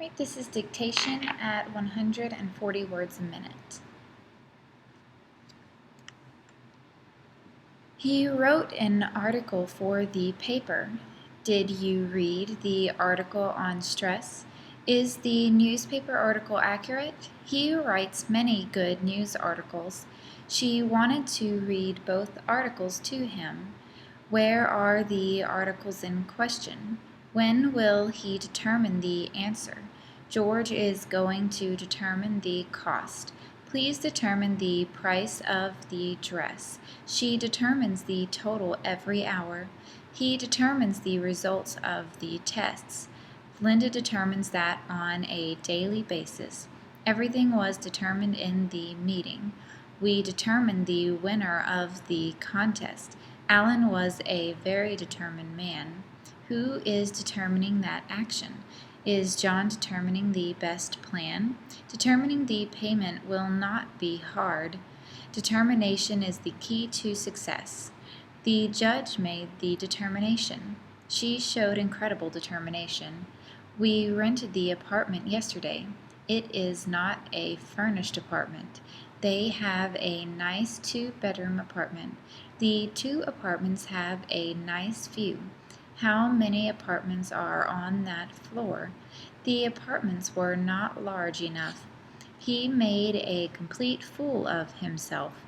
Right, this is dictation at 140 words a minute. He wrote an article for the paper. Did you read the article on stress? Is the newspaper article accurate? He writes many good news articles. She wanted to read both articles to him. Where are the articles in question? When will he determine the answer? George is going to determine the cost. Please determine the price of the dress. She determines the total every hour. He determines the results of the tests. Linda determines that on a daily basis. Everything was determined in the meeting. We determined the winner of the contest. Alan was a very determined man. Who is determining that action? Is John determining the best plan? Determining the payment will not be hard. Determination is the key to success. The judge made the determination. She showed incredible determination. We rented the apartment yesterday. It is not a furnished apartment. They have a nice two-bedroom apartment. The two apartments have a nice view. How many apartments are on that floor? The apartments were not large enough. He made a complete fool of himself.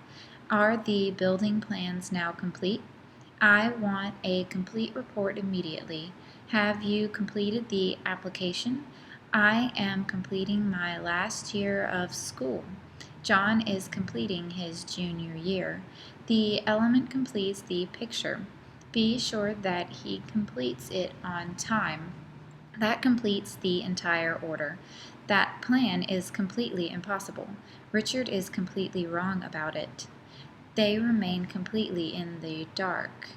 Are the building plans now complete? I want a complete report immediately. Have you completed the application? I am completing my last year of school. John is completing his junior year. The element completes the picture. Be sure that he completes it on time. That completes the entire order. That plan is completely impossible. Richard is completely wrong about it. They remain completely in the dark.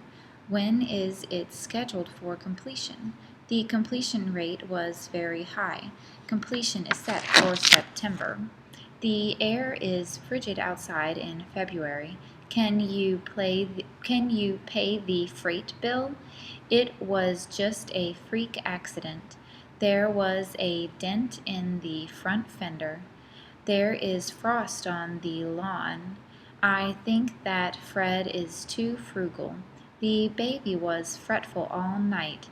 When is it scheduled for completion? The completion rate was very high. Completion is set for September. The air is frigid outside in February. Can you pay the freight bill? It was just a freak accident. There was a dent in the front fender. There is frost on the lawn. I think that Fred is too frugal. The baby was fretful all night.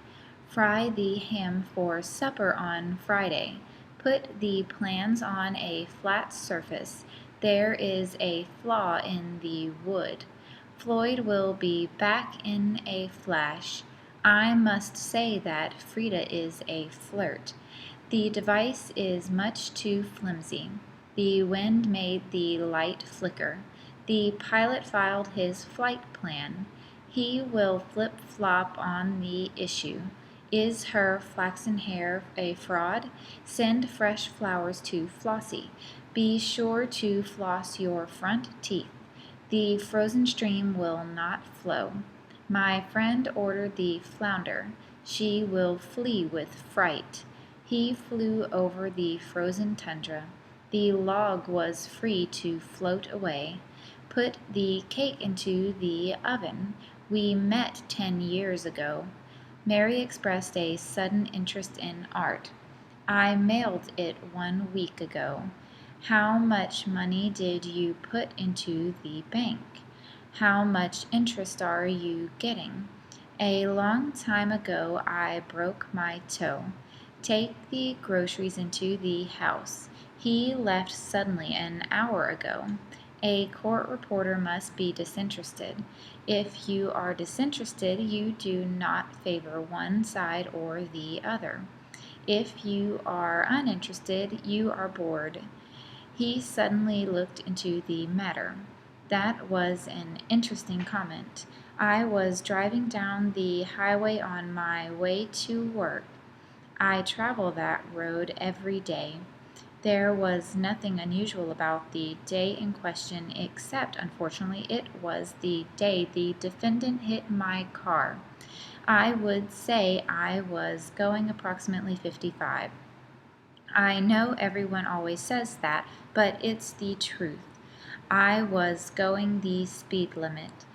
Fry the ham for supper on Friday. Put the plans on a flat surface. There is a flaw in the wood. Floyd will be back in a flash. I must say that Frida is a flirt. The device is much too flimsy. The wind made the light flicker. The pilot filed his flight plan. He will flip-flop on the issue. Is her flaxen hair a fraud? Send fresh flowers to Flossie. Be sure to floss your front teeth. The frozen stream will not flow. My friend ordered the flounder. She will flee with fright. He flew over the frozen tundra. The log was free to float away. Put the cake into the oven. We met 10 years ago. Mary expressed a sudden interest in art. I mailed it 1 week ago. How much money did you put into the bank? How much interest are you getting? A long time ago I broke my toe. Take the groceries into the house. He left suddenly an hour ago. A court reporter must be disinterested. If you are disinterested, you do not favor one side or the other. If you are uninterested, you are bored. He suddenly looked into the matter. That was an interesting comment. I was driving down the highway on my way to work. I travel that road every day. There was nothing unusual about the day in question except, unfortunately, it was the day the defendant hit my car. I would say I was going approximately 55. I know everyone always says that, but it's the truth. I was going the speed limit.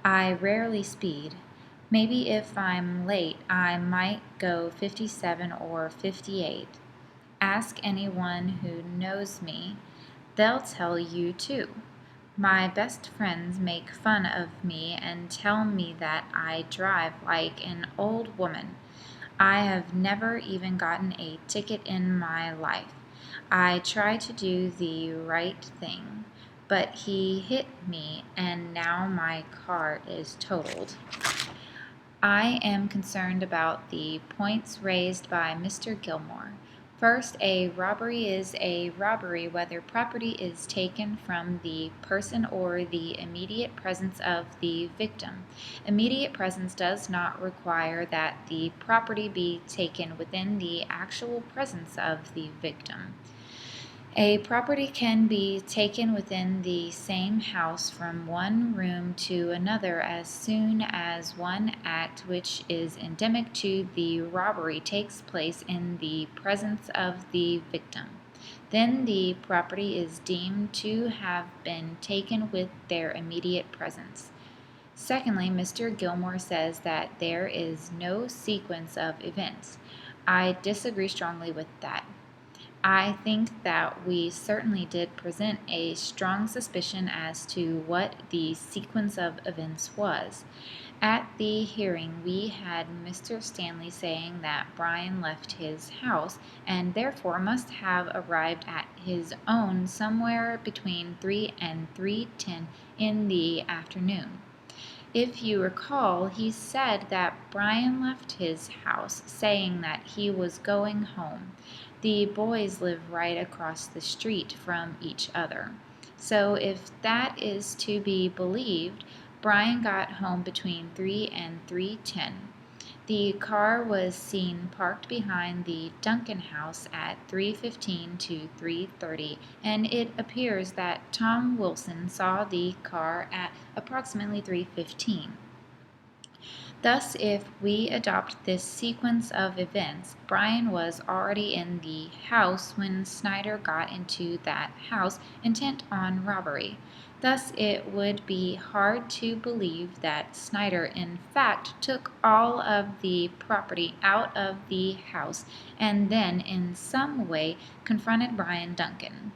I rarely speed. Maybe if I'm late, I might go 57 or 58. Ask anyone who knows me. They'll tell you too. My best friends make fun of me and tell me that I drive like an old woman. I have never even gotten a ticket in my life. I try to do the right thing, but he hit me and now my car is totaled. I am concerned about the points raised by Mr. Gilmore. First, a robbery is a robbery whether property is taken from the person or the immediate presence of the victim. Immediate presence does not require that the property be taken within the actual presence of the victim. A property can be taken within the same house from one room to another as soon as one act which is endemic to the robbery takes place in the presence of the victim. Then the property is deemed to have been taken with their immediate presence. Secondly, Mr. Gilmore says that there is no sequence of events. I disagree strongly with that. I think that we certainly did present a strong suspicion as to what the sequence of events was. At the hearing, we had Mr. Stanley saying that Brian left his house and therefore must have arrived at his own somewhere between 3 and 3:10 in the afternoon. If you recall, he said that Brian left his house saying that he was going home. The boys live right across the street from each other. So if that is to be believed, Brian got home between 3 and 3:10. The car was seen parked behind the Duncan house at 3:15 to 3:30, and it appears that Tom Wilson saw the car at approximately 3:15. Thus, if we adopt this sequence of events, Brian was already in the house when Snyder got into that house intent on robbery. Thus, it would be hard to believe that Snyder in fact took all of the property out of the house and then in some way confronted Brian Duncan.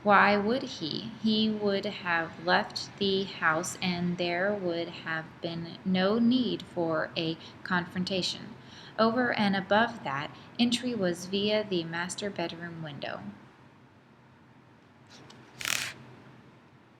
Why would he? He would have left the house and there would have been no need for a confrontation. Over and above that, entry was via the master bedroom window.